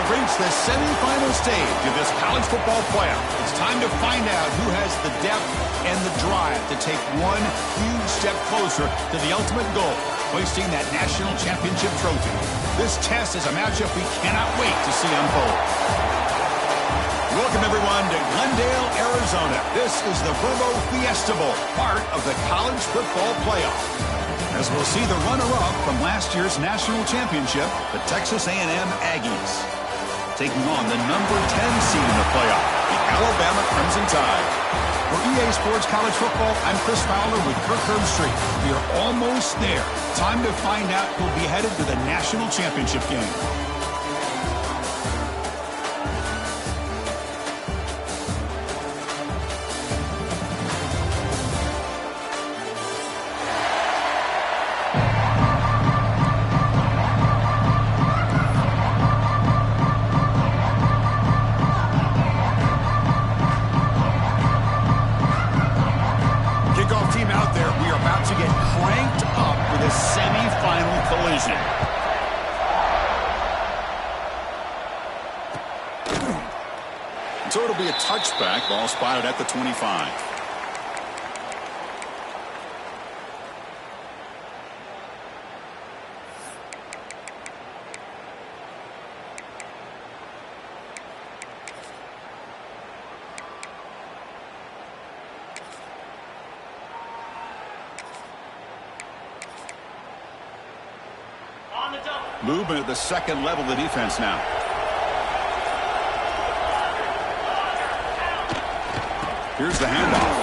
We've reached the semifinal stage of this college football playoff. It's time to find out who has the depth and the drive to take one huge step closer to the ultimate goal, hoisting that national championship trophy. This test is a matchup we cannot wait to see unfold. Welcome, everyone, to Glendale, Arizona. This is the Verbo Fiesta Bowl, part of the college football playoff. As we'll see the runner-up from last year's national championship, the Texas A&M Aggies, taking on the number 10 seed in the playoff, the Alabama Crimson Tide. For EA Sports College Football, I'm Chris Fowler with Kirk Herbstreit. We are almost there. Time to find out who'll be headed to the national championship game. So it'll be a touchback, ball spotted at the 25. Movement at the second level of the defense now. Here's the handoff.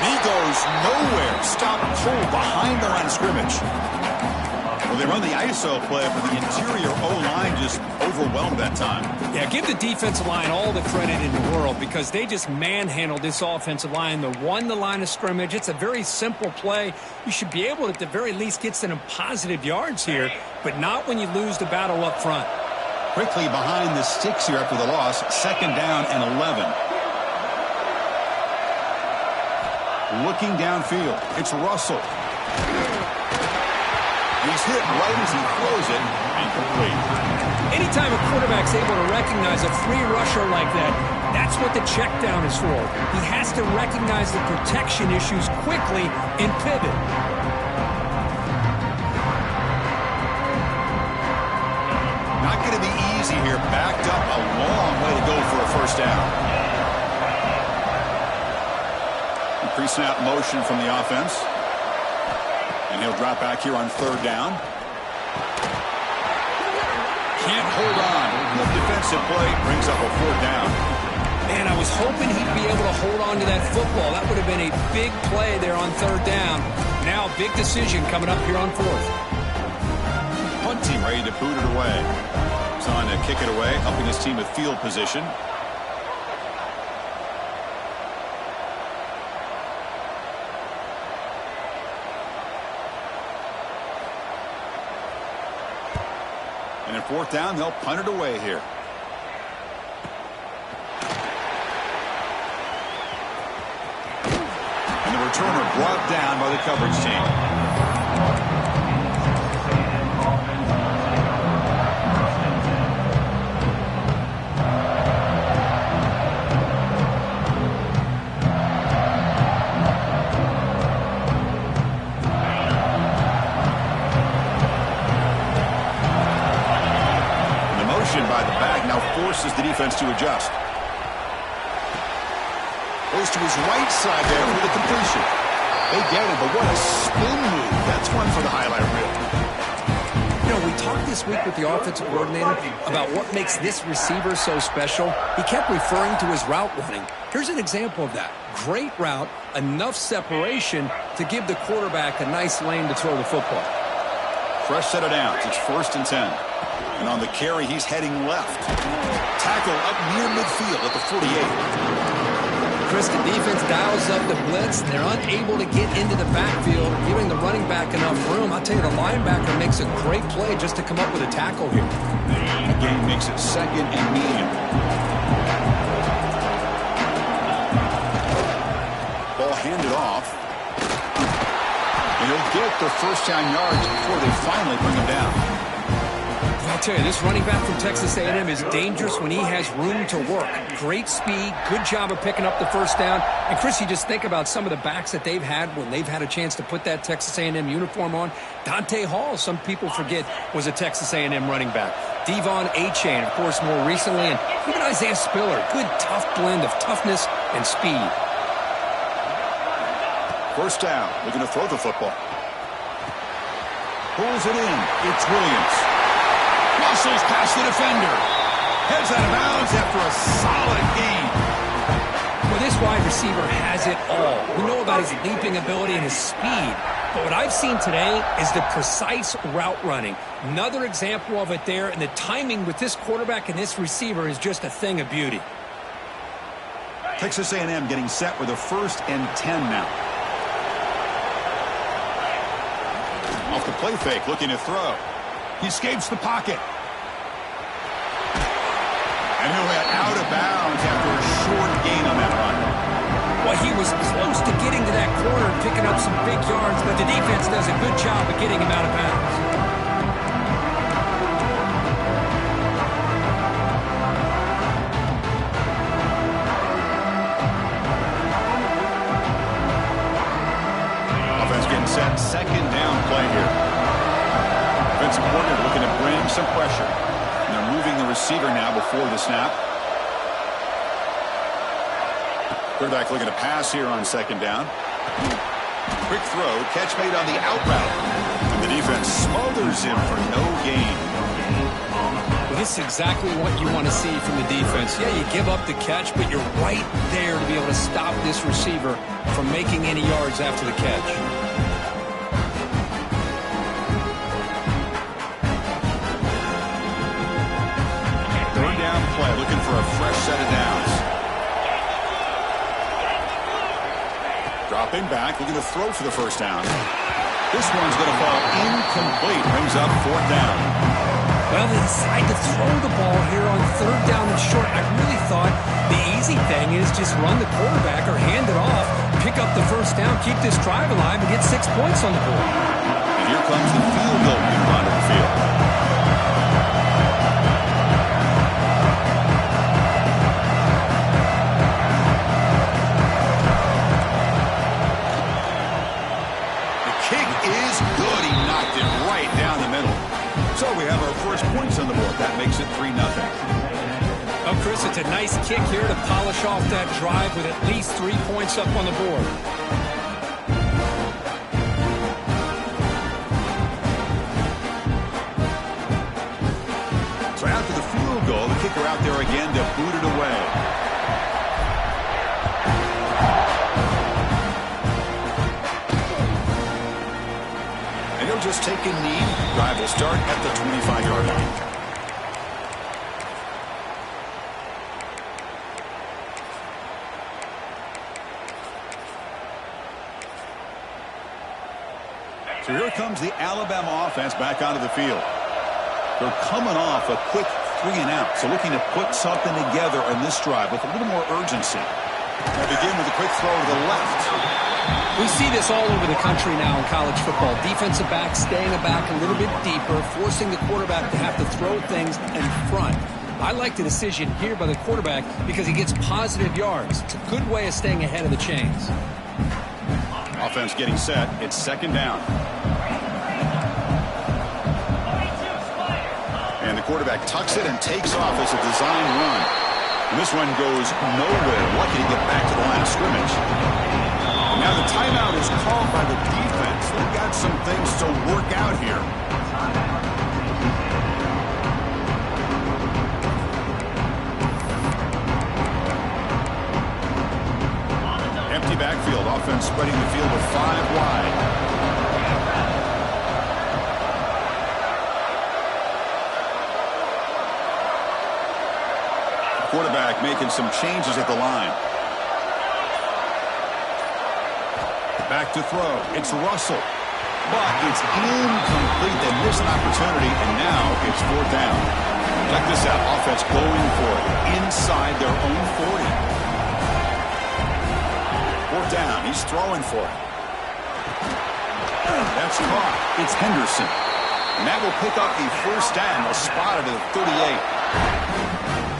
And he goes nowhere. Stop pull behind the line of scrimmage. Well, they run the ISO play, but the interior O-line just overwhelmed that time. Yeah, give the defensive line all the credit in the world because they just manhandled this offensive line. They won the line of scrimmage. It's a very simple play. You should be able to, at the very least, get some positive yards here, but not when you lose the battle up front. Quickly behind the sticks here after the loss. Second down and 11. Looking downfield, it's Russell. He's hit right as he throws it, incomplete. Anytime a quarterback's able to recognize a free rusher like that, that's what the check down is for. He has to recognize the protection issues quickly and pivot. Not going to be easy here. Backed up a long way to go for a first down. Pre-snap motion from the offense. And he'll drop back here on third down. Can't hold on. The defensive play brings up a fourth down. Man, I was hoping he'd be able to hold on to that football. That would have been a big play there on third down. Now a big decision coming up here on fourth. Punt team ready to boot it away. He's on to kick it away, helping his team with field position. And in fourth down, they'll punt it away here. And the returner brought down by the coverage team. By the back now forces the defense to adjust. Goes to his right side there for the completion. They get it, but what a spin move. That's one for the highlight reel. You know, we talked this week with the offensive coordinator about what makes this receiver so special. He kept referring to his route running. Here's an example of that. Great route, enough separation to give the quarterback a nice lane to throw the football. Fresh set of downs. It's 1st and 10. And on the carry, he's heading left. Tackle up near midfield at the 48. Chris, the defense dials up the blitz. They're unable to get into the backfield, giving the running back enough room. I'll tell you, the linebacker makes a great play just to come up with a tackle here. The game makes it 2nd and medium. Ball handed off. And he'll get the first down yards before they finally bring him down. Well, tell you, this running back from Texas A&M is dangerous when he has room to work. Great speed, good job of picking up the first down. And, Chris, you just think about some of the backs that they've had when they've had a chance to put that Texas A&M uniform on. Dante Hall, some people forget, was a Texas A&M running back. Devon Achane, of course, more recently. And even Isaiah Spiller, good, tough blend of toughness and speed. First down, looking to throw the football. Pulls it in. It's Williams. Muscles past the defender. Heads out of bounds after a solid gain. Well, this wide receiver has it all. We know about his leaping ability and his speed. But what I've seen today is the precise route running. Another example of it there. And the timing with this quarterback and this receiver is just a thing of beauty. Texas A&M getting set with a 1st and 10 now. Off the play fake, looking to throw. He escapes the pocket. And he'll head out of bounds after a short gain on that run. Well, he was close to getting to that corner and picking up some big yards, but the defense does a good job of getting him out of bounds. Offense getting set, 2nd down play here. Defensive coordinator looking to bring some pressure. And they're moving the receiver now before the snap. Quarterback looking to pass here on 2nd down. Quick throw, catch made on the out route. And the defense smothers him for no gain. Well, this is exactly what you want to see from the defense. Yeah, you give up the catch, but you're right there to be able to stop this receiver from making any yards after the catch. 3rd down play, looking for a fresh set of downs. Dropping back, looking to throw for the 1st down. This one's going to fall incomplete. Brings up 4th down. Well, they decide to throw the ball here on 3rd down and short. I really thought the easy thing is just run the quarterback or hand it off, pick up the 1st down, keep this drive alive, and get 6 points on the board. And here comes the field goal being run to the field. So we have our first points on the board. That makes it 3-0. Oh, Chris, it's a nice kick here to polish off that drive with at least 3 points up on the board. So after the field goal, the kicker out there again to boot it away. And he'll just take a knee. Drive will start at the 25-yard line. So here comes the Alabama offense back onto the field. They're coming off a quick 3 and out, so looking to put something together in this drive with a little more urgency. They begin with a quick throw to the left. We see this all over the country now in college football. Defensive backs staying back a little bit deeper, forcing the quarterback to have to throw things in front. I like the decision here by the quarterback because he gets positive yards. It's a good way of staying ahead of the chains. Offense getting set. It's 2nd down. And the quarterback tucks it and takes off as a design run. And this one goes nowhere. Lucky to get back to the line of scrimmage. Now the timeout is called by the defense. They've got some things to work out here. Empty backfield. Offense spreading the field with 5 wide. Quarterback making some changes at the line. Back to throw. It's Russell. But it's incomplete. They miss an opportunity, and now it's 4th down. Check this out. Offense going for it inside their own 40. 4th down. He's throwing for it. That's caught. It's Henderson. And that will pick up the first down. They'll spot it at the 38.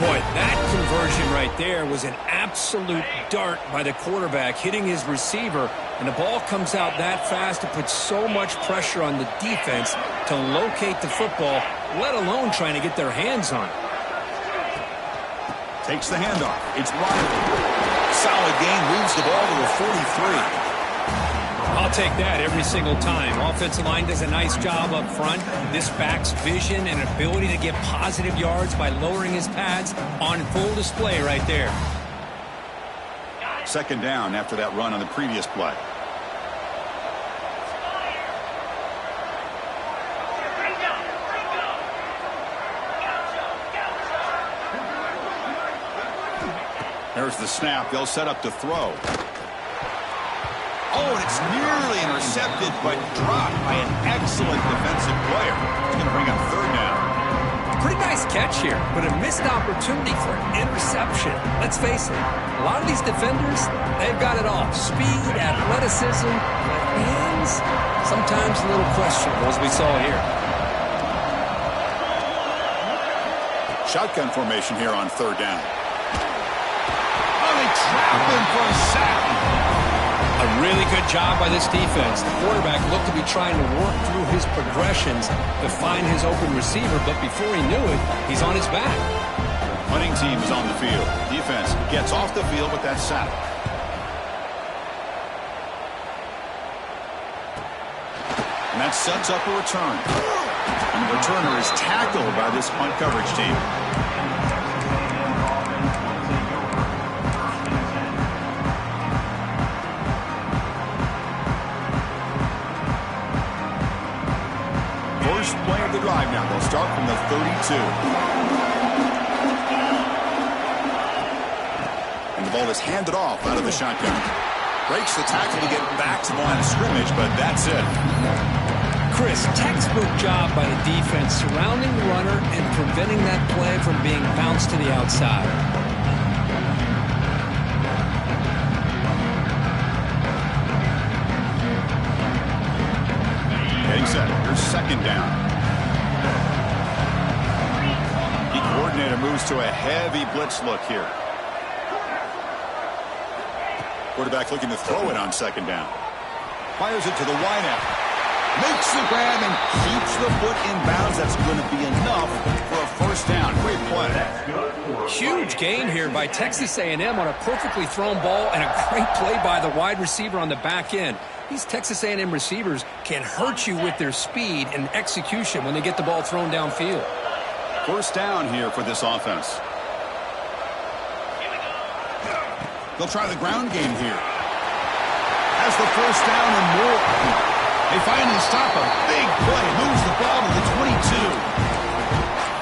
Boy, that conversion right there was an absolute dart by the quarterback, hitting his receiver, and the ball comes out that fast. It puts so much pressure on the defense to locate the football, let alone trying to get their hands on it. Takes the handoff. It's Riley. Solid gain, moves the ball to the 43. I'll take that every single time. Offensive line does a nice job up front. This back's vision and ability to get positive yards by lowering his pads on full display right there. Second down after that run on the previous play. There's the snap. They'll set up to throw. Oh, and it's nearly intercepted, but dropped by an excellent defensive player. It's going to bring up third down. Pretty nice catch here, but a missed opportunity for an interception. Let's face it, a lot of these defenders, they've got it all. Speed, athleticism, but hands, sometimes a little questionable, as we saw here. Shotgun formation here on third down. Oh, they trap him for a sack. A really good job by this defense. The quarterback looked to be trying to work through his progressions to find his open receiver, but before he knew it, he's on his back. Punting team is on the field. Defense gets off the field with that sack. And that sets up a return. And the returner is tackled by this punt coverage team. First play of the drive now. They'll start from the 32. And the ball is handed off out of the shotgun. Breaks the tackle to get back to the line of scrimmage, but that's it. Chris, textbook job by the defense surrounding the runner and preventing that play from being bounced to the outside. Getting set. Here's second down. The coordinator moves to a heavy blitz look here. Quarterback looking to throw it on second down. Fires it to the wideout. Makes the grab and keeps the foot in bounds. That's going to be enough for a first down. Great play. Huge gain here by Texas A&M on a perfectly thrown ball and a great play by the wide receiver on the back end. These Texas A&M receivers can hurt you with their speed and execution when they get the ball thrown downfield. First down here for this offense. They'll try the ground game here. Has the first down and more. They finally stop a big play. Moves the ball to the 22.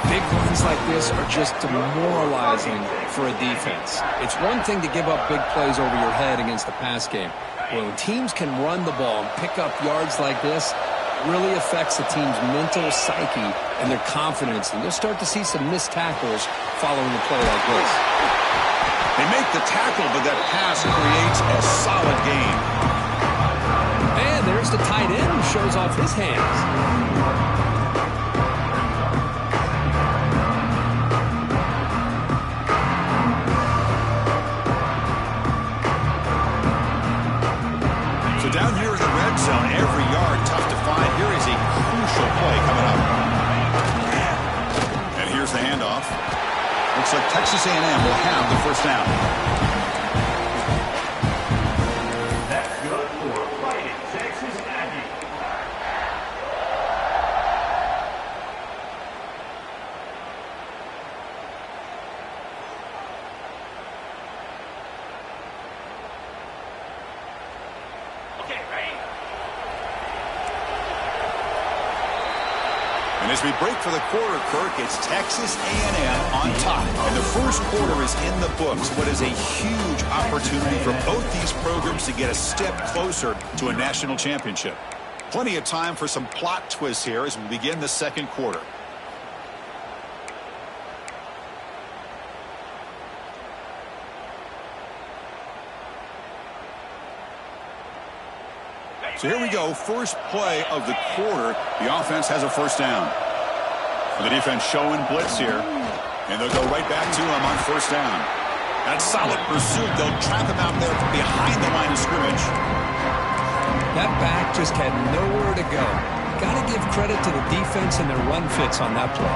Big runs like this are just demoralizing for a defense. It's one thing to give up big plays over your head against the pass game. When teams can run the ball and pick up yards like this, it really affects the team's mental psyche and their confidence. And you'll start to see some missed tackles following a play like this. They make the tackle, but that pass creates a solid gain. And there's the tight end who shows off his hands. Down here in the red zone, every yard tough to find. Here is a crucial play coming up. And here's the handoff. Looks like Texas A&M will have the first down. That's good for Fighting Texas Aggies. And as we break for the quarter, Kirk, it's Texas A&M on top. And the first quarter is in the books. What is a huge opportunity for both these programs to get a step closer to a national championship. Plenty of time for some plot twists here as we begin the second quarter. So here we go, first play of the quarter. The offense has a first down. The defense showing blitz here. And they'll go right back to him on first down. That's solid pursuit. They'll trap him out there behind the line of scrimmage. That back just had nowhere to go. Got to give credit to the defense and their run fits on that play.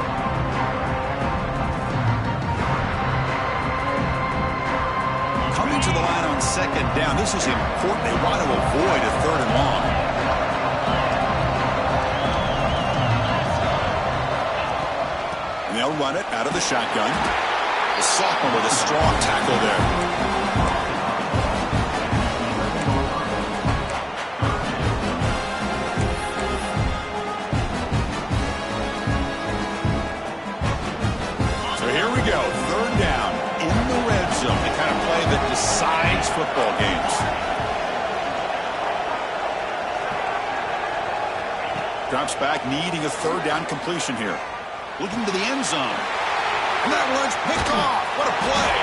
Coming to the line on second down. This is important. They want to avoid a third and long. And they'll run it out of the shotgun. The sophomore with a strong tackle there. Third down in the red zone. The kind of play that decides football games. Drops back, needing a third down completion here. Looking to the end zone. And that one's picked off. What a play.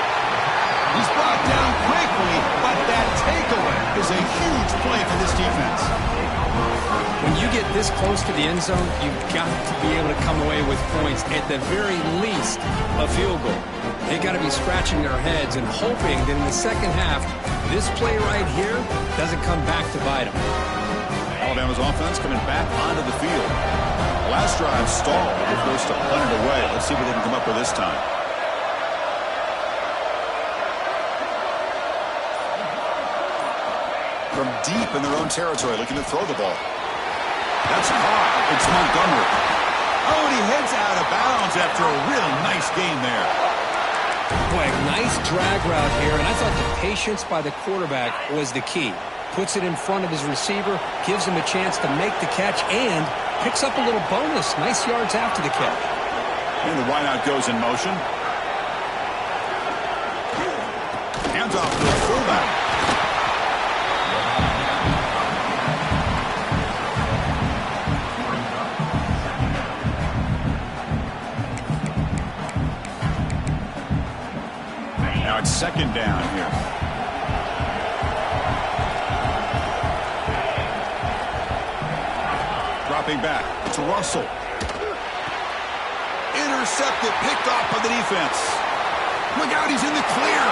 He's brought down quickly, but that takeaway is a huge play for this defense. When you get this close to the end zone, you've got to be able to come away with points, at the very least, a field goal. They've got to be scratching their heads and hoping that in the second half, this play right here doesn't come back to bite them. Alabama's offense coming back onto the field. The last drive stalled. They're forced to punt it away. Let's see what they can come up with this time. From deep in their own territory, looking to throw the ball. That's caught. It's Montgomery. Oh, and he heads out of bounds after a really nice game there. Boy, nice drag route here, and I thought the patience by the quarterback was the key. Puts it in front of his receiver, gives him a chance to make the catch, and picks up a little bonus. Nice yards after the catch. And the wideout goes in motion. Hands off to the fullback. Now it's second down here. Dropping back to Russell. Intercepted, picked off by the defense. Look out, he's in the clear.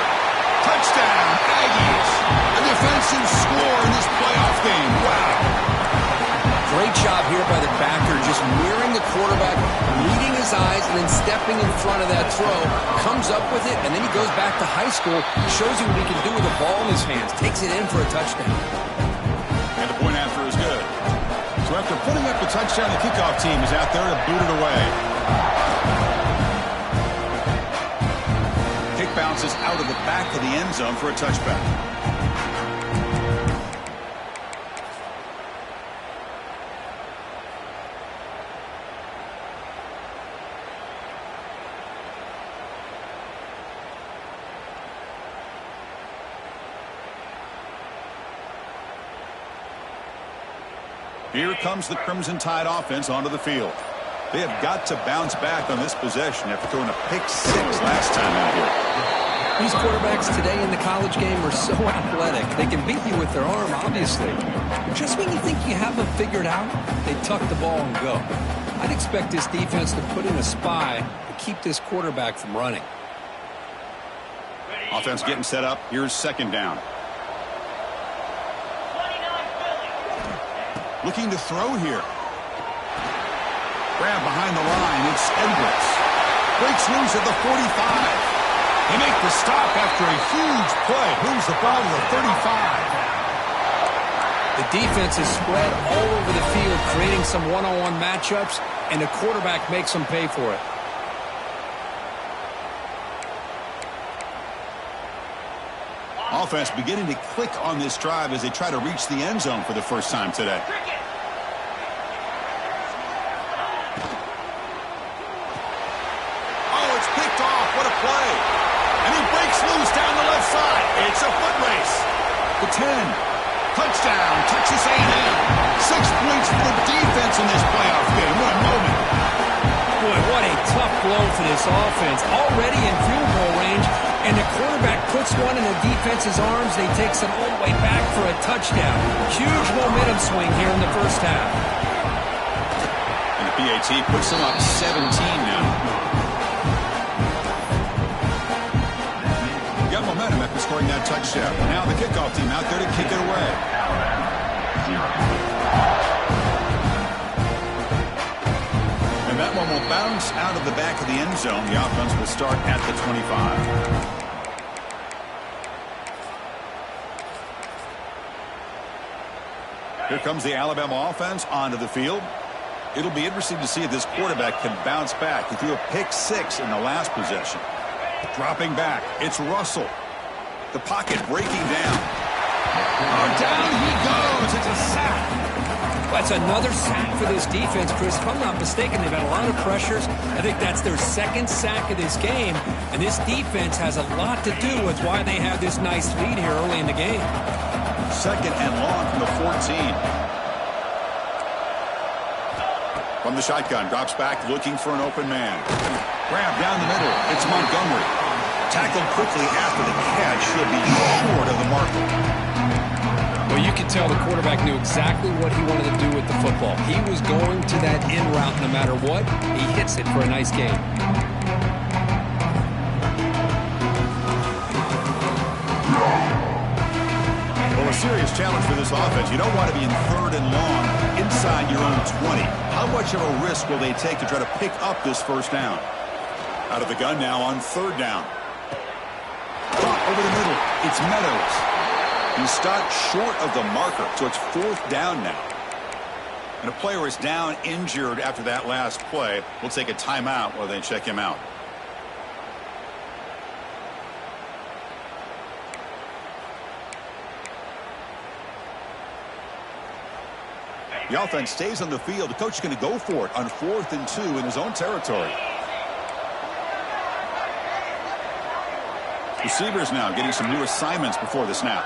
Touchdown, Aggies. A defensive score in this playoff game. Wow. Great job here by the backer, just mirroring the quarterback, reading his eyes, and then stepping in front of that throw. Comes up with it, and then he goes back to high school, shows you what he can do with the ball in his hands. Takes it in for a touchdown. And the point after is good. So after putting up the touchdown, the kickoff team is out there to boot it away. Kick bounces out of the back of the end zone for a touchback. Here comes the Crimson Tide offense onto the field. They have got to bounce back on this possession after throwing a pick six last time out here. These quarterbacks today in the college game are so athletic. They can beat you with their arm, obviously. But just when you think you have them figured out, they tuck the ball and go. I'd expect this defense to put in a spy to keep this quarterback from running. Offense getting set up. Here's second down. Looking to throw here. Grab behind the line. It's Edwards. Breaks loose at the 45. They make the stop after a huge play. Moves the ball to the 35. The defense is spread all over the field, creating some one-on-one matchups, and the quarterback makes them pay for it. Offense beginning to click on this drive as they try to reach the end zone for the first time today. Oh, it's picked off. What a play. And he breaks loose down the left side. It's a foot race. The 10. Touchdown, Texas A&M. 6 points for the defense in this playoff game. What a moment. Boy, what a tough blow for this offense. Already in field goal range, And the quarterback puts one in the defense's arms. They takes it all the way back for a touchdown. Huge momentum swing here in the first half. And the PAT puts them up 17 now. Got momentum after scoring that touchdown. Now the kickoff team out there to kick it away. And that one will bounce out of the back of the end zone. The offense will start at the 25. Here comes the Alabama offense onto the field. It'll be interesting to see if this quarterback can bounce back. He threw a pick-6 in the last possession. Dropping back, it's Russell. The pocket breaking down. Oh, down he goes. It's a sack. That's another sack for this defense, Chris. If I'm not mistaken, they've had a lot of pressures. I think that's their second sack of this game. And this defense has a lot to do with why they have this nice lead here early in the game. Second and long from the 14. From the shotgun, drops back looking for an open man. Grab down the middle. It's Montgomery. Tackled quickly after the catch. Should be short of the marker. Well, you can tell the quarterback knew exactly what he wanted to do with the football. He was going to that in route no matter what. He hits it for a nice gain. Well, a serious challenge for this offense. You don't want to be in third and long inside your own 20. How much of a risk will they take to try to pick up this first down? Out of the gun now on third down. Caught over the middle. It's Meadows. He stopped short of the marker, so it's fourth down now. And a player is down injured after that last play. We'll take a timeout while they check him out. The offense stays on the field. The coach is going to go for it on 4th and 2 in his own territory. Receivers now getting some new assignments before the snap.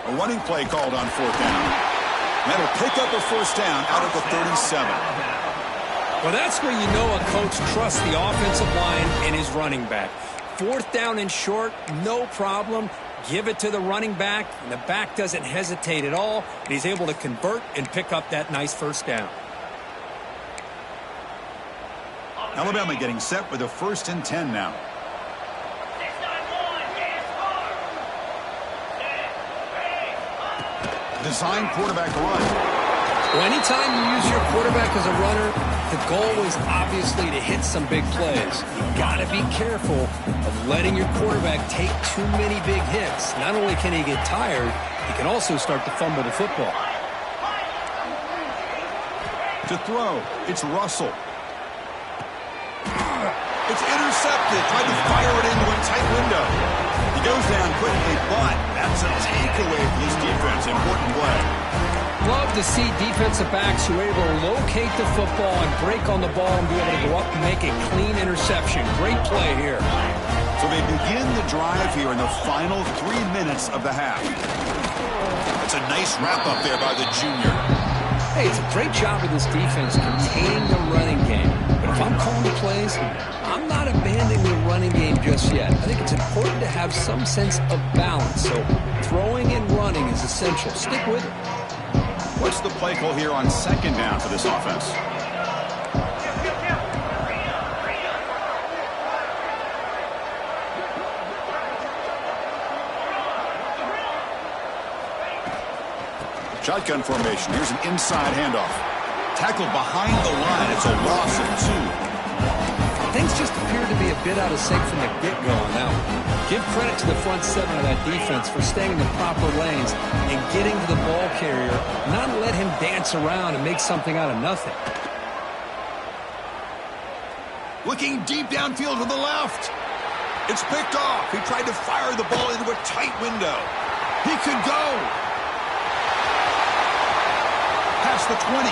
A running play called on 4th down. That'll pick up a first down out of the 37. Well, that's where you know a coach trusts the offensive line and his running back. 4th down and short, no problem. Give it to the running back, and the back doesn't hesitate at all. And he's able to convert and pick up that nice first down. Alabama getting set with a 1st and 10 now. Design quarterback run. Well, anytime you use your quarterback as a runner, the goal is obviously to hit some big plays. You got to be careful of letting your quarterback take too many big hits. Not only can he get tired, he can also start to fumble the football. To throw, it's Russell. It's intercepted. Tried to fire it into a tight window. He goes down quickly, but that's a takeaway for this defense. Important play. Love to see defensive backs who are able to locate the football and break on the ball and be able to go up and make a clean interception. Great play here. So they begin the drive here in the final 3 minutes of the half. That's a nice wrap-up there by the junior. Hey, it's a great job of this defense containing the running game. But if I'm calling the plays, I'm not abandoning the running game just yet. I think it's important to have some sense of balance. So throwing and running is essential. Stick with it. What's the play call here on 2nd down for this offense? Shotgun formation. Here's an inside handoff. Tackled behind the line. It's a loss of 2. Things just appear to be a bit out of sync from the get-go on that one. Give credit to the front 7 of that defense for staying in the proper lanes and getting to the ball carrier, not let him dance around and make something out of nothing. Looking deep downfield to the left. It's picked off. He tried to fire the ball into a tight window. He could go. Past the 20.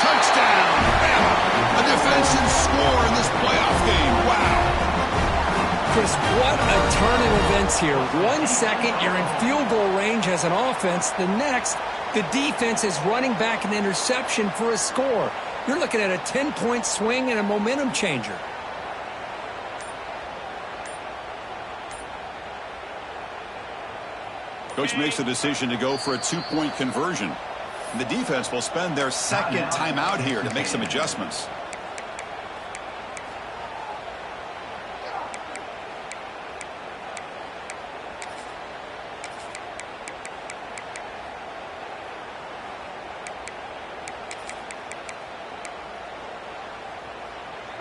Touchdown. Bama. A defensive score in this playoff game. Wow. Chris, what a turn of events here. 1 second, you're in field goal range as an offense. The next, the defense is running back an interception for a score. you're looking at a 10-point swing and a momentum changer. Coach makes the decision to go for a 2-point conversion. And the defense will spend their second timeout here to make some adjustments.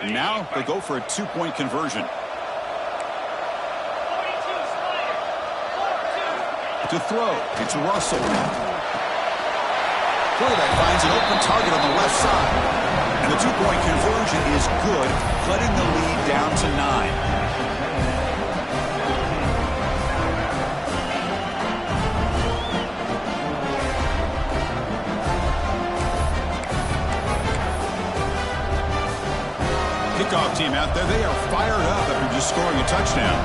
And now they go for a 2-point conversion. To throw, it's Russell. Quarterback finds an open target on the left side. And the 2-point conversion is good, cutting the lead down to 9. Kickoff team out there, they are fired up after just scoring a touchdown.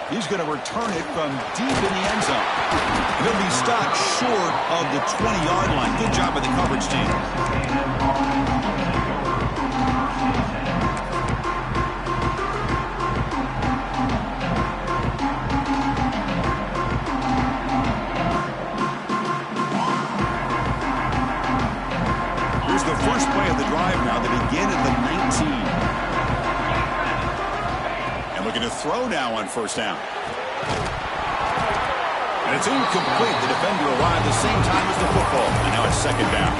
He's going to return it from deep in the end zone. He'll be stopped short of the 20-yard line. Good job by the coverage team. Here's the first play of the drive now. They begin at the 19. Looking to throw now on first down. And it's incomplete. The defender arrived the same time as the football. And now it's second down.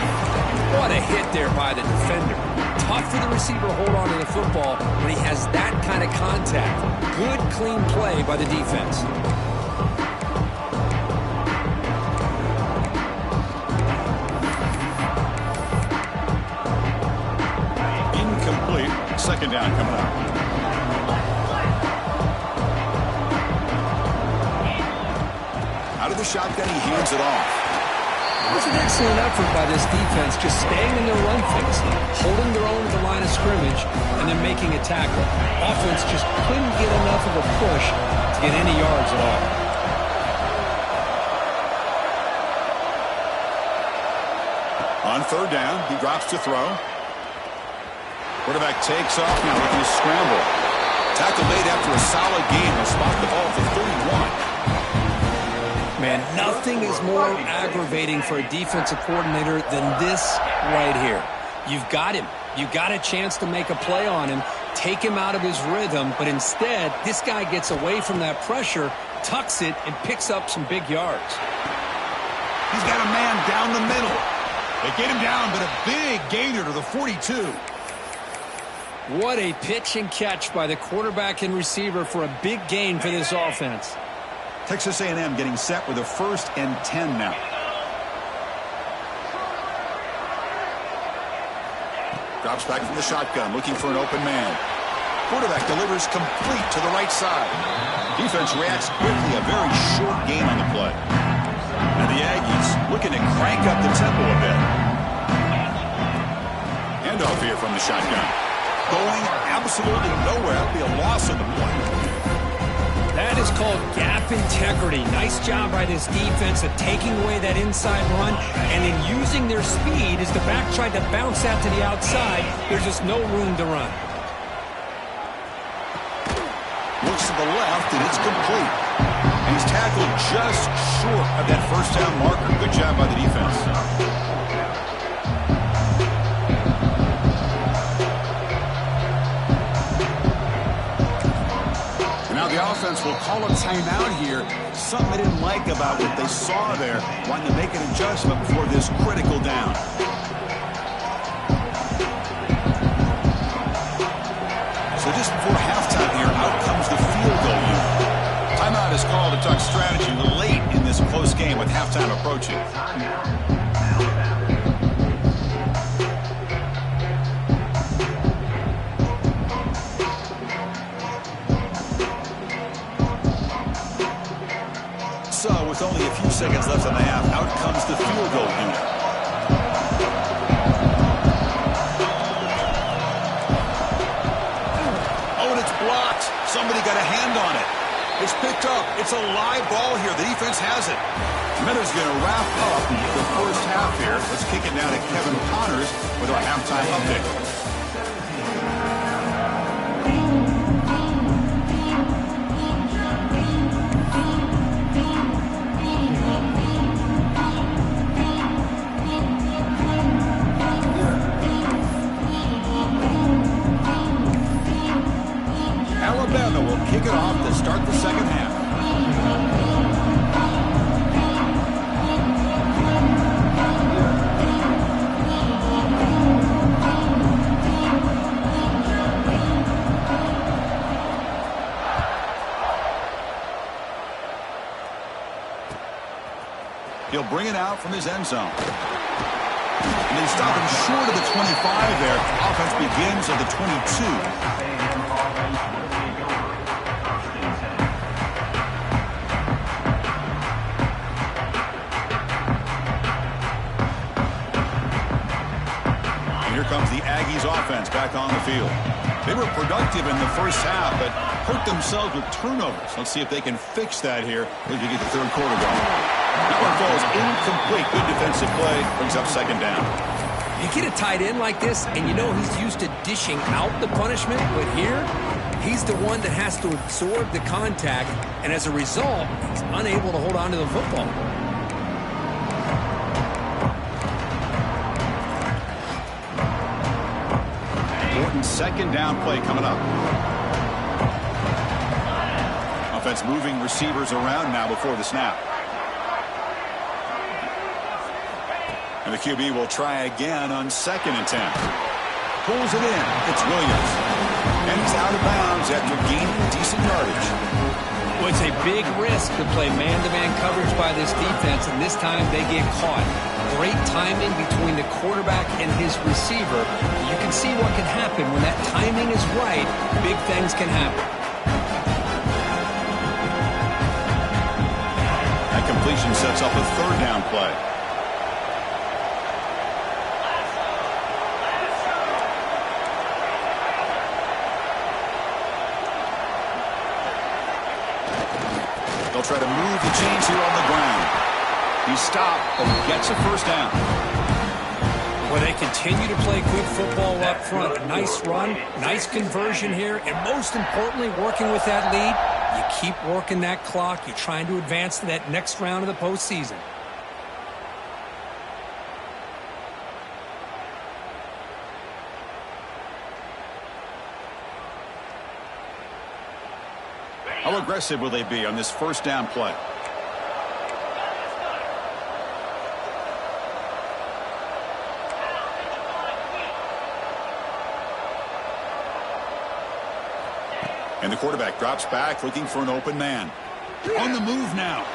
What a hit there by the defender. Tough for the receiver to hold on to the football when he has that kind of contact. Good, clean play by the defense. Incomplete. Second down coming up. Out of the shotgun, he hands it off. It was an excellent effort by this defense, just staying in their run fix, holding their own at the line of scrimmage, and then making a tackle. Offense just couldn't get enough of a push to get any yards at all. On third down, he drops to throw. Quarterback takes off now, looking to scramble. Tackle made after a solid game. He'll spot the ball for 31. Man, nothing is more aggravating for a defensive coordinator than this right here. You've got him. You got a chance to make a play on him, take him out of his rhythm, but instead, this guy gets away from that pressure, tucks it, and picks up some big yards. He's got a man down the middle. They get him down, but a big gainer to the 42. What a pitch and catch by the quarterback and receiver for a big gain for this offense. Texas A&M getting set with a 1st and 10 now. Drops back from the shotgun, looking for an open man. Quarterback delivers complete to the right side. Defense reacts quickly, a very short gain on the play. And the Aggies looking to crank up the tempo a bit. Handoff here from the shotgun. Going absolutely nowhere. That'll be a loss of the play. That is called gap integrity. Nice job by this defense of taking away that inside run and then using their speed as the back tried to bounce out to the outside. There's just no room to run. Looks to the left, and it's complete. And he's tackled just short of that first down marker. Good job by the defense. The offense will call a timeout here. Something they didn't like about what they saw there. Wanting to make an adjustment before this critical down. So just before halftime here, out comes the field goal unit. Timeout is called to talk strategy late in this close game with halftime approaching. So, with only a few seconds left on the half, out comes the field goal unit. Oh, and it's blocked. Somebody got a hand on it. It's picked up. It's a live ball here. The defense has it. Minutes going to wrap up the first half here. Let's kick it now to Kevin Connors with our halftime update. Alabama will kick it off to start the second half. He'll bring it out from his end zone. And they stop him short of the 25 there. Offense begins at the 22. Here comes the Aggies offense back on the field. They were productive in the first half, but hurt themselves with turnovers. Let's see if they can fix that here as we get the third quarter going. That one falls incomplete. Good defensive play. Brings up second down. You get a tight end like this, and you know he's used to dishing out the punishment, but here, he's the one that has to absorb the contact, and as a result, he's unable to hold on to the football. Second down play coming up. Offense moving receivers around now before the snap. And the QB will try again on 2nd and 10. Pulls it in. It's Williams. And he's out of bounds after gaining decent yardage. Well, it's a big risk to play man-to-man coverage by this defense, and this time they get caught. Great timing between the quarterback and his receiver. You can see what can happen when that timing is right. Big things can happen. That completion sets up a third down play. They'll try to move the chains here on the ground. He stopped, but gets a first down. Well, they continue to play good football up front. Nice run, nice conversion here, and most importantly, working with that lead, you keep working that clock. You're trying to advance to that next round of the postseason. How aggressive will they be on this first down play? And the quarterback drops back looking for an open man. On the move now.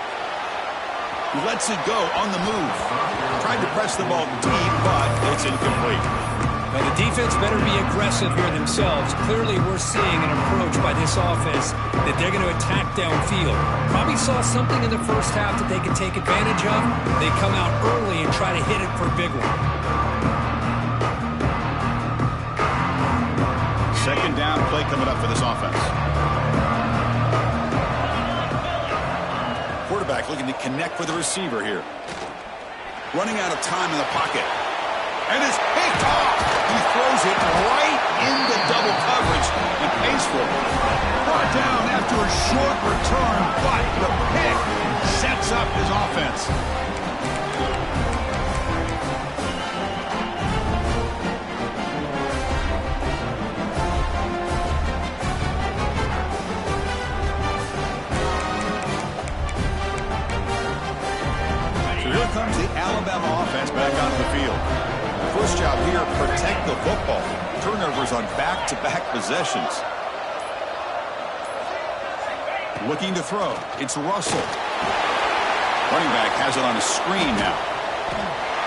He lets it go on the move. Tried to press the ball deep, but it's incomplete. Now the defense better be aggressive here themselves. Clearly we're seeing an approach by this offense that they're going to attack downfield. Probably saw something in the first half that they could take advantage of. They come out early and try to hit it for a big one. Second down play coming up for this offense. Quarterback looking to connect with the receiver here. Running out of time in the pocket. And it's picked off. He throws it right into double coverage and pays for it. Brought down after a short return, but the pick sets up his offense. So here comes the Alabama offense back onto the field. First job here, protect the football. Turnovers on back-to-back possessions. Looking to throw. It's Russell. Running back has it on a screen now.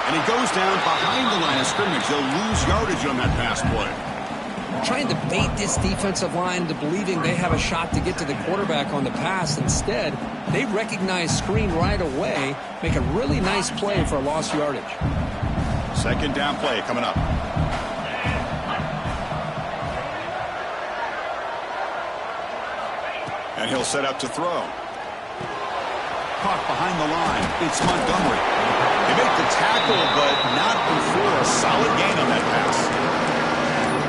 And he goes down behind the line of scrimmage. They'll lose yardage on that pass play. Trying to bait this defensive line to believing they have a shot to get to the quarterback on the pass. Instead, they recognize screen right away, make a really nice play for a lost yardage. Second down play coming up. And he'll set up to throw. Caught behind the line. It's Montgomery. They make the tackle, but not before a solid gain on that pass.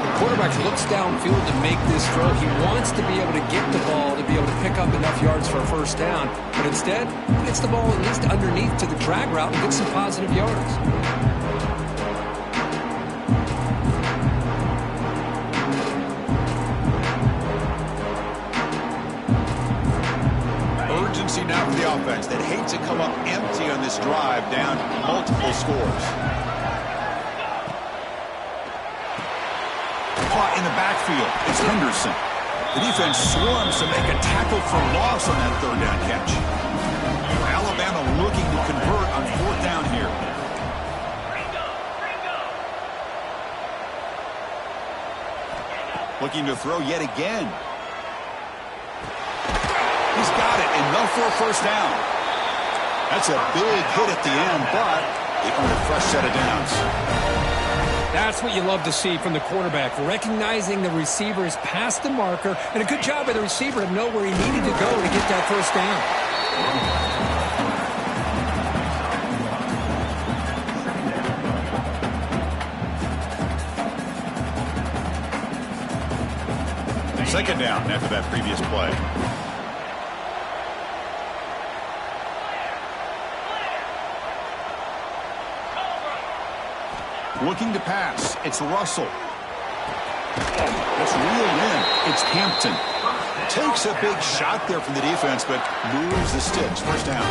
The quarterback looks downfield to make this throw. He wants to be able to get the ball to be able to pick up enough yards for a first down. But instead, he gets the ball at least underneath to the drag route and gets some positive yards. Urgency now for the offense that hate to come up empty on this drive, down multiple scores. Caught in the backfield. It's Henderson. The defense swarms to make a tackle for loss on that third down catch. Alabama looking to convert on fourth down here. Looking to throw yet again. He's got it, enough for a first down. That's a big hit at the end, but they earn a fresh set of downs. That's what you love to see from the quarterback, recognizing the receiver is past the marker, and a good job by the receiver to know where he needed to go to get that first down. Second down after that previous play. Looking to pass. It's Russell. That's reeled in. It's Hampton. Takes a big shot there from the defense, but moves the sticks. First down.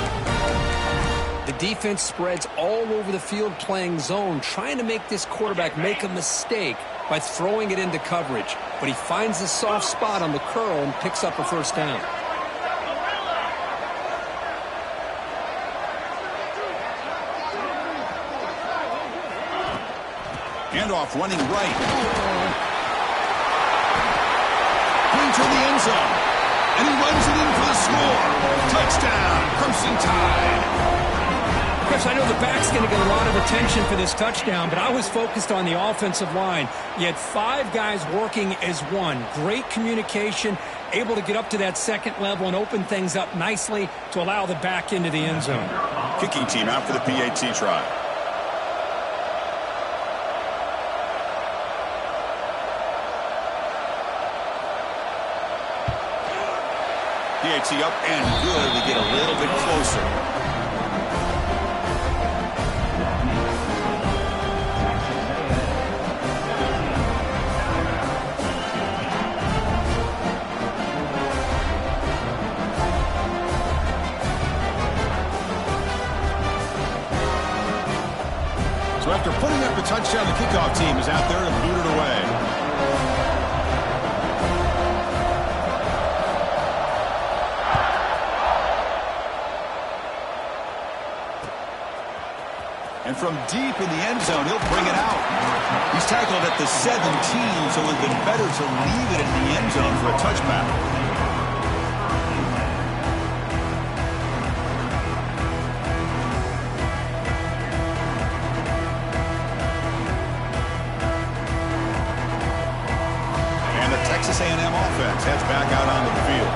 The defense spreads all over the field playing zone, trying to make this quarterback make a mistake by throwing it into coverage. But he finds a soft spot on the curl and picks up a first down. Handoff running right. Into the end zone. And he runs it in for the score. Touchdown, Crimson Tide. Chris, I know the back's going to get a lot of attention for this touchdown, but I was focused on the offensive line. You had 5 guys working as one. Great communication, able to get up to that second level and open things up nicely to allow the back into the end zone. Kicking team out for the PAT try. PAT up and good to get a little bit closer. So after putting up a touchdown, the kickoff team is out there to boot it away. And from deep in the end zone, he'll bring it out. He's tackled at the 17, so it would have been better to leave it in the end zone for a touchback. And the Texas A&M offense heads back out onto the field.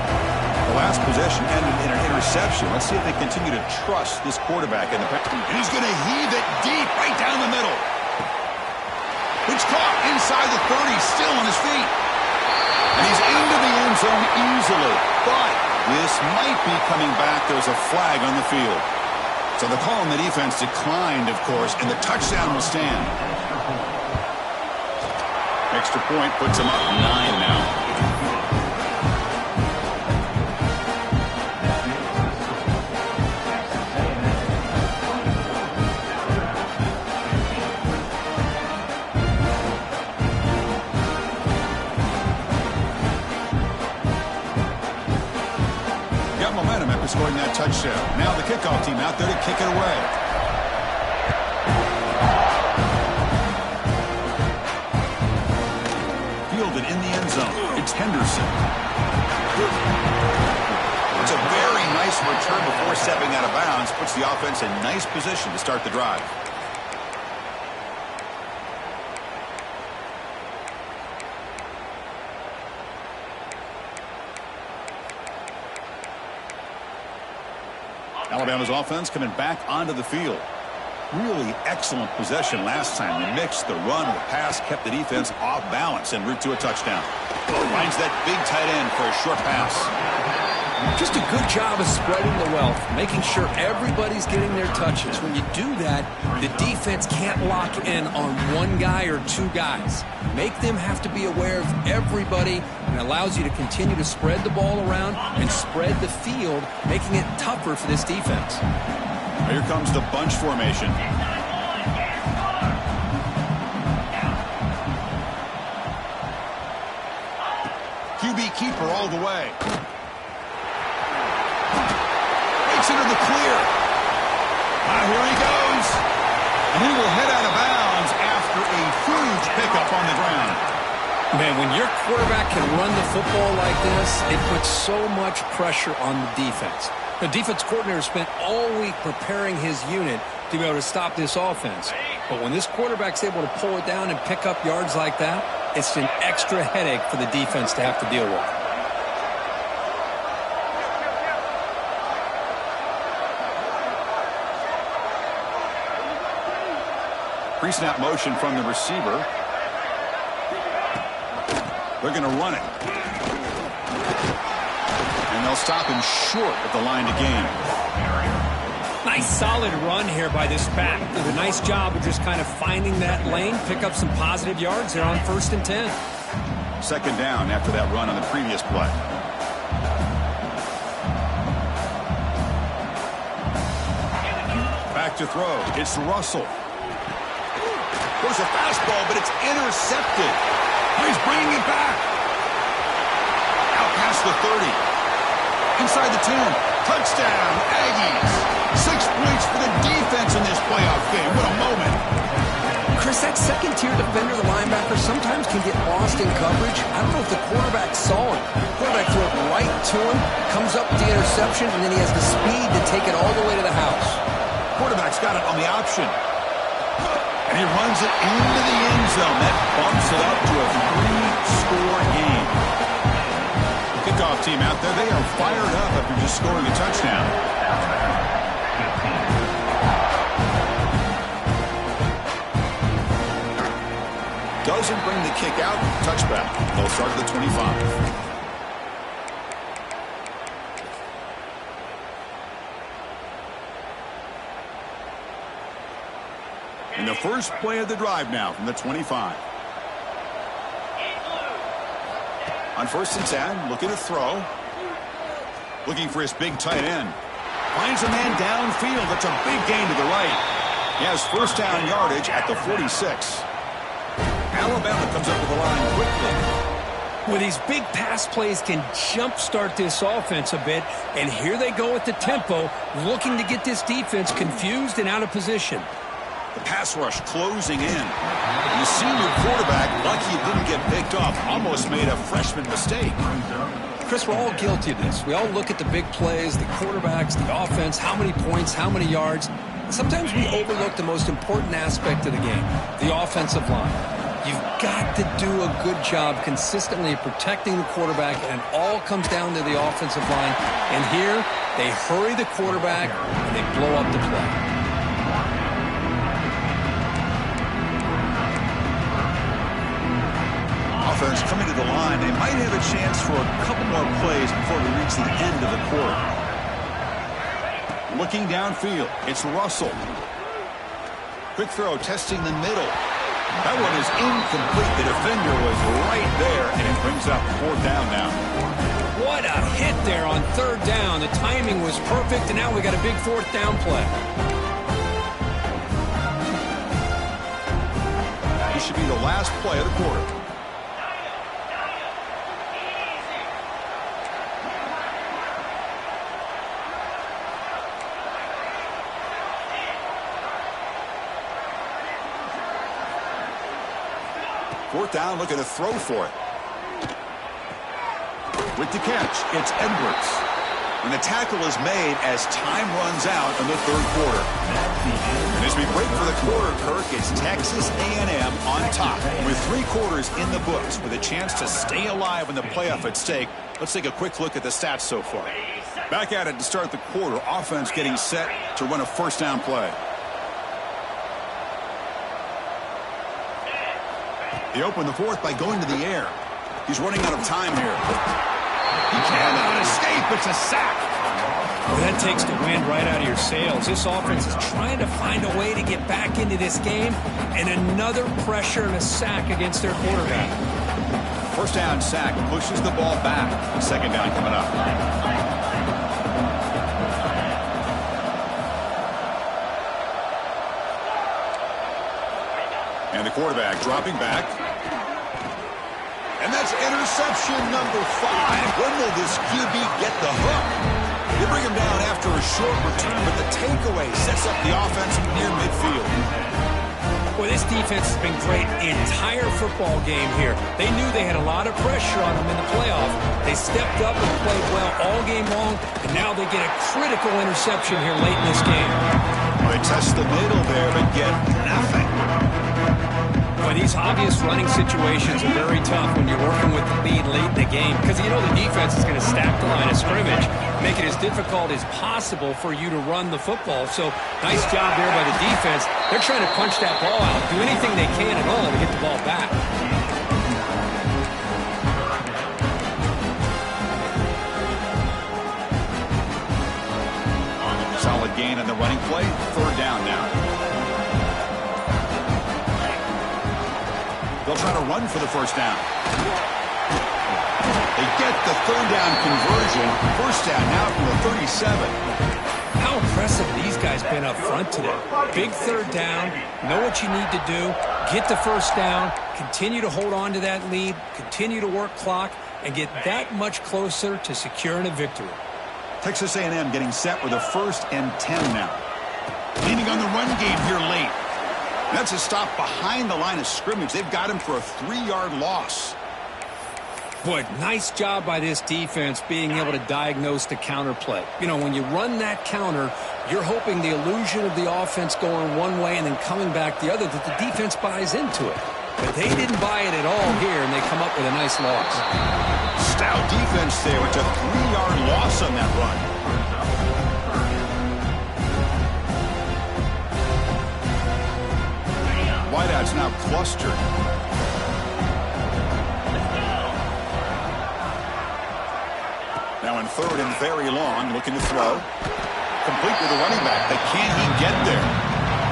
The last possession ended in an interception. Let's see if they continue to trust this quarterback in the pass. And he's going to heave it deep right down the middle. It's caught inside the 30, still on his feet. And he's into the end zone easily. But this might be coming back. There's a flag on the field. So the call on the defense declined, of course, and the touchdown will stand. Extra point puts him up 9 now. Scoring that touchdown. Now the kickoff team out there to kick it away. Fielded in the end zone. It's Henderson. It's a very nice return before stepping out of bounds. Puts the offense in nice position to start the drive. Alabama's offense coming back onto the field. Really excellent possession last time. The mix, the run, the pass kept the defense off balance en route to a touchdown. Finds that big tight end for a short pass. Just a good job of spreading the wealth, making sure everybody's getting their touches. When you do that, the defense can't lock in on one guy or two guys. Make them have to be aware of everybody, and allows you to continue to spread the ball around and spread the field, making it tougher for this defense. Here comes the bunch formation. QB keeper all the way. Breaks into the clear. Here he goes. And he will head out of bounds after a huge pickup on the ground. Man, when your quarterback can run the football like this, it puts so much pressure on the defense. The defense coordinator spent all week preparing his unit to be able to stop this offense. But when this quarterback's able to pull it down and pick up yards like that, it's an extra headache for the defense to have to deal with. Pre-snap motion from the receiver. They're going to run it. And they'll stop him short of the line to gain. Nice solid run here by this back. Did a nice job of just kind of finding that lane, pick up some positive yards there on 1st and 10. Second down after that run on the previous play. Back to throw. It's Russell. There's a fastball, but it's intercepted. He's bringing it back. Out past the 30. Inside the 10. Touchdown, Aggies. 6 points for the defense in this playoff game. What a moment. Chris, that second-tier defender, the linebacker, sometimes can get lost in coverage. I don't know if the quarterback saw him. Quarterback threw it right to him, comes up with the interception, and then he has the speed to take it all the way to the house. Quarterback's got it on the option. And he runs it into the end zone. That bumps it up to a 3-score game. Kickoff team out there, they are fired up after just scoring a touchdown. Doesn't bring the kick out. Touchback. They'll start at the 25. And the first play of the drive now from the 25. On 1st and 10, looking to throw. Looking for his big tight end. Finds a man downfield. That's a big gain to the right. He has first down yardage at the 46. Alabama comes up with the line quickly. Well, these big pass plays can jumpstart this offense a bit, and here they go with the tempo, looking to get this defense confused and out of position. The pass rush closing in. And the senior quarterback, lucky he didn't get picked off, almost made a freshman mistake. Chris, we're all guilty of this. We all look at the big plays, the quarterbacks, the offense, how many points, how many yards. Sometimes we overlook the most important aspect of the game, the offensive line. You've got to do a good job consistently protecting the quarterback, and it all comes down to the offensive line. And here, they hurry the quarterback, and they blow up the play. Offense coming to the line. They might have a chance for a couple more plays before we reach the end of the quarter. Looking downfield, it's Russell. Quick throw, testing the middle. That one is incomplete. The defender was right there, and it brings up 4th down now. What a hit there on 3rd down. The timing was perfect, and now we got a big 4th down play. This should be the last play of the quarter. Fourth down, looking to throw for it. With the catch, it's Edwards. And the tackle is made as time runs out in the 3rd quarter. And as we break for the quarter, Kirk, it's Texas A&M on top. With 3 quarters in the books, with a chance to stay alive in the playoff at stake. Let's take a quick look at the stats so far. Back at it to start the quarter. Offense getting set to run a first down play. They open the fourth by going to the air. He's running out of time here. He cannot escape. It's a sack. Well, that takes the wind right out of your sails. This offense is trying to find a way to get back into this game, and another pressure and a sack against their quarterback. First down sack pushes the ball back. Second down coming up. And the quarterback dropping back. And that's interception number 5. When will this QB get the hook? They bring him down after a short return, but the takeaway sets up the offense near midfield. Well, this defense has been great the entire football game here. They knew they had a lot of pressure on them in the playoff. They stepped up and played well all game long, and now they get a critical interception here late in this game. Well, they test the middle there, but get nothing. Well, these obvious running situations are very tough when you're working with the lead late in the game because you know the defense is going to stack the line of scrimmage, make it as difficult as possible for you to run the football. So nice job there by the defense. They're trying to punch that ball out, do anything they can at all to get the ball back. Solid gain on the running play. Third down now. They'll try to run for the first down. They get the third down conversion. First down now from the 37. How impressive these guys been up front today. Big third down, know what you need to do, get the first down, continue to hold on to that lead, continue to work clock, and get that much closer to securing a victory. Texas A&M getting set with a 1st and 10 now. Leaning on the run game here late. That's a stop behind the line of scrimmage. They've got him for a 3-yard loss. Boy, nice job by this defense being able to diagnose the counter play. You know, when you run that counter, you're hoping the illusion of the offense going one way and then coming back the other, that the defense buys into it. But they didn't buy it at all here, and they come up with a nice loss. Stout defense there. It's a 3-yard loss on that run. Wideouts now clustered. Now in third and very long, looking to throw. Complete with the running back. But can he get there?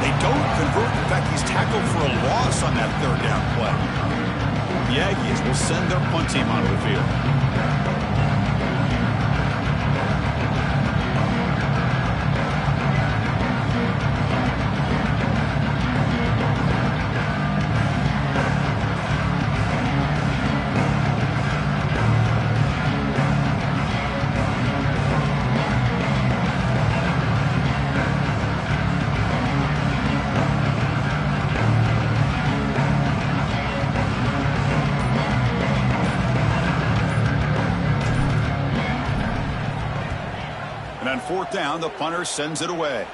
They don't convert. In fact, he's tackled for a loss on that third down play. The Aggies will send their punt team onto the field. And on fourth down, the punter sends it away.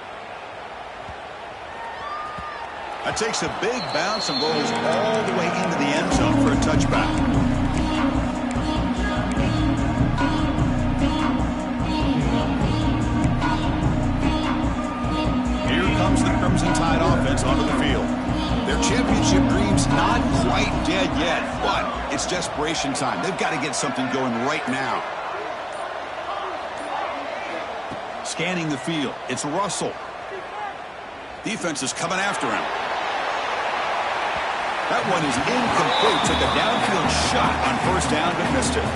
That takes a big bounce and rolls all the way into the end zone for a touchback. Here comes the Crimson Tide offense onto the field. Their championship dreams not quite dead yet, but it's desperation time. They've got to get something going right now. Scanning the field. It's Russell. Defense is coming after him. That one is incomplete. Took a downfield shot on first down, but missed it.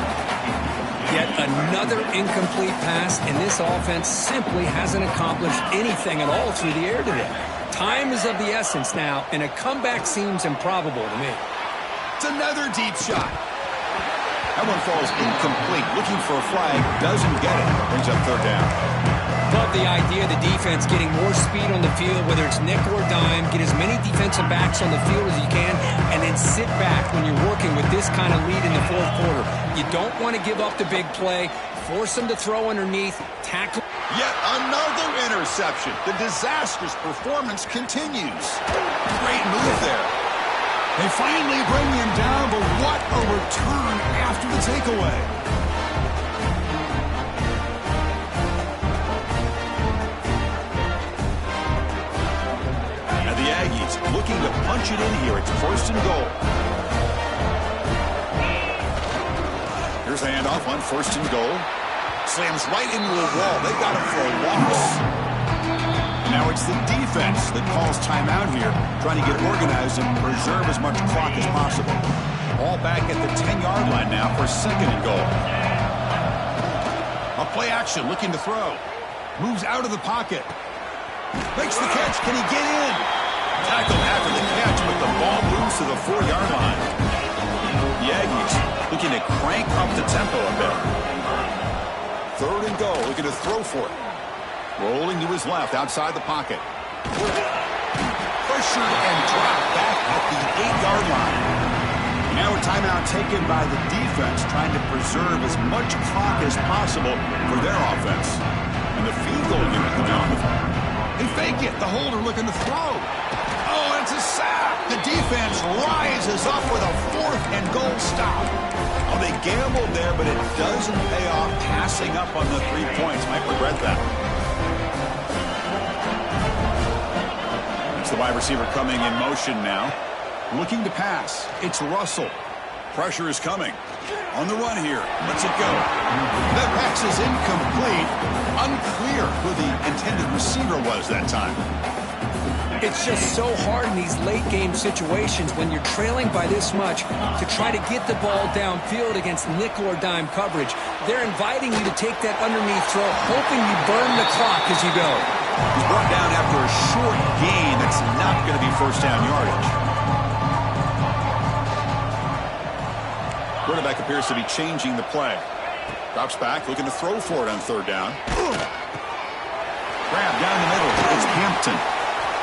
Yet another incomplete pass, and this offense simply hasn't accomplished anything at all through the air today. Time is of the essence now, and a comeback seems improbable to me. It's another deep shot. That one falls incomplete. Looking for a flag. Doesn't get it. Brings up third down. Love the idea of the defense getting more speed on the field, whether it's nickel or dime, get as many defensive backs on the field as you can, and then sit back when you're working with this kind of lead in the fourth quarter. You don't want to give up the big play, force them to throw underneath, tackle. Yet another interception. The disastrous performance continues. Great move there. They finally bring him down, but what a return after the takeaway. punch it in here. It's first and goal. Here's a handoff on first and goal. Slams right into a wall. They got him for a loss. Now it's the defense that calls timeout here, trying to get organized and preserve as much clock as possible. All back at the 10-yard line now for second and goal. A play action, looking to throw. Moves out of the pocket. Makes the catch. Can he get in? Tackled after the catch, but the ball moves to the 4-yard line. The Aggies looking to crank up the tempo a bit. Third and goal, looking to throw for it. Rolling to his left, outside the pocket. Pressured and dropped back at the 8-yard line. Now a timeout taken by the defense, trying to preserve as much clock as possible for their offense. And the field goal unit coming on. They fake it. The holder looking to throw. Oh, it's a sack. The defense rises up with a fourth and goal stop. Oh, they gambled there, but it doesn't pay off. Passing up on the 3 points. Might regret that. It's the wide receiver coming in motion now. Looking to pass. It's Russell. Pressure is coming. On the run here. Let's it go. That pass is incomplete. Unclear who the intended receiver was that time. It's just so hard in these late-game situations when you're trailing by this much to try to get the ball downfield against nickel or dime coverage. They're inviting you to take that underneath throw, hoping you burn the clock as you go. He's brought down after a short gain. That's not going to be first down yardage. Quarterback appears to be changing the play. Drops back, looking to throw for it on third down. Grab down the middle. It's Hampton.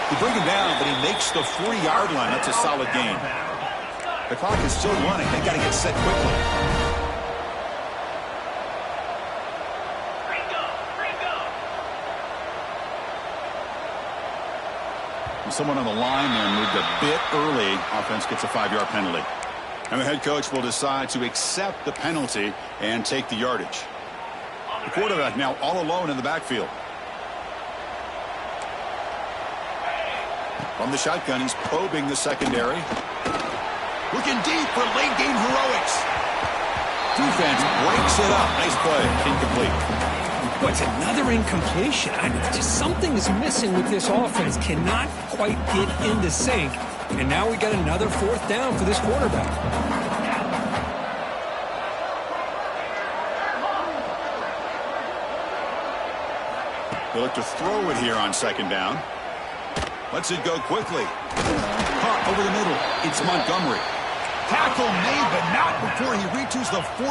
They bring him down, but he makes the 40-yard line. That's a solid gain. The clock is still running. They got to get set quickly. And someone on the line there moved a bit early. Offense gets a 5-yard penalty. And the head coach will decide to accept the penalty and take the yardage. The quarterback now all alone in the backfield. From the shotgun, he's probing the secondary. Looking deep for late-game heroics. Defense breaks it up. Nice play. Incomplete. What's another incompletion? Just something is missing with this offense. Cannot quite get into sync. And now we got another fourth down for this quarterback. They look to throw it here on second down. Lets it go quickly. Caught over the middle. It's Montgomery. Tackle made, but not before he reaches the 44.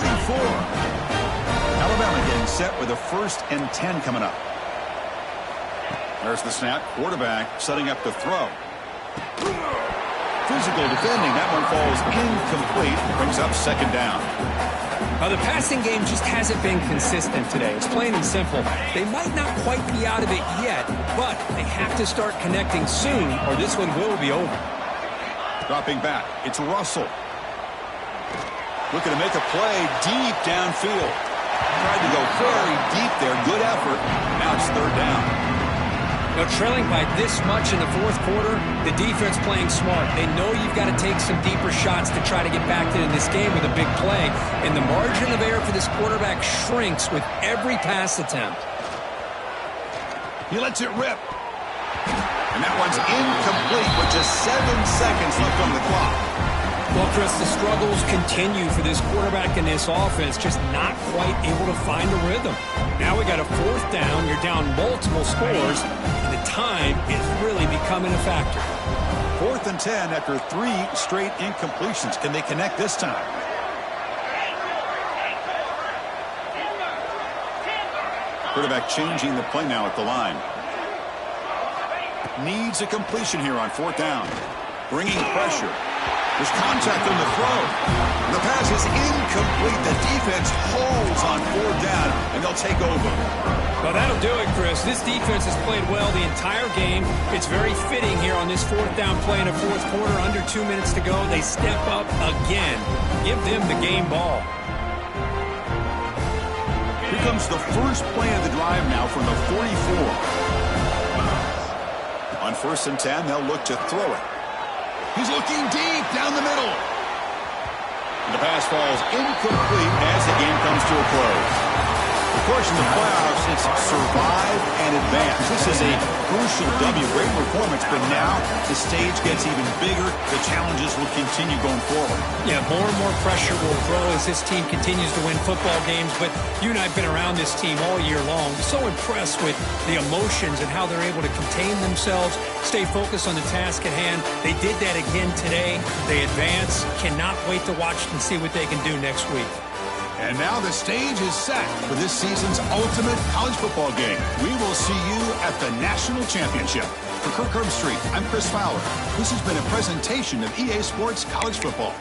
Alabama getting set with a 1st and 10 coming up. There's the snap. Quarterback setting up the throw. Physical defending. That one falls incomplete. Brings up second down. The passing game just hasn't been consistent today. It's plain and simple. They might not quite be out of it yet, but they have to start connecting soon or this one will be over. Dropping back. It's Russell. Looking to make a play deep downfield. Tried to go very deep there. Good effort. Now it's third down. Now, trailing by this much in the fourth quarter, the defense playing smart. They know you've got to take some deeper shots to try to get back into this game with a big play. And the margin of error for this quarterback shrinks with every pass attempt. He lets it rip. And that one's incomplete with just 7 seconds left on the clock. Well, Chris, the struggles continue for this quarterback and this offense, just not quite able to find a rhythm. Now we got a fourth down. You're down multiple scores, and the time is really becoming a factor. 4th and 10 after 3 straight incompletions. Can they connect this time? Quarterback changing the play now at the line. Needs a completion here on 4th down. Bringing pressure. There's contact on the throw. The pass is incomplete. The defense holds on 4th down, and they'll take over. Well, that'll do it, Chris. This defense has played well the entire game. It's very fitting here on this 4th down play in the fourth quarter. Under 2 minutes to go. They step up again. Give them the game ball. Here comes the first play of the drive now from the 44. On 1st and 10, they'll look to throw it. He's looking deep down the middle. And the pass falls incomplete as the game comes to a close. Of course, in the playoffs, it's survive and advance. This is a crucial W. Great performance, but now the stage gets even bigger. The challenges will continue going forward. Yeah, more and more pressure will grow as this team continues to win football games. But you and I have been around this team all year long. So impressed with the emotions and how they're able to contain themselves, stay focused on the task at hand. They did that again today. They advance. Cannot wait to watch and see what they can do next week. And now the stage is set for this season's ultimate college football game. We will see you at the National Championship. For Kirk Herbstreit, I'm Chris Fowler. This has been a presentation of EA Sports College Football.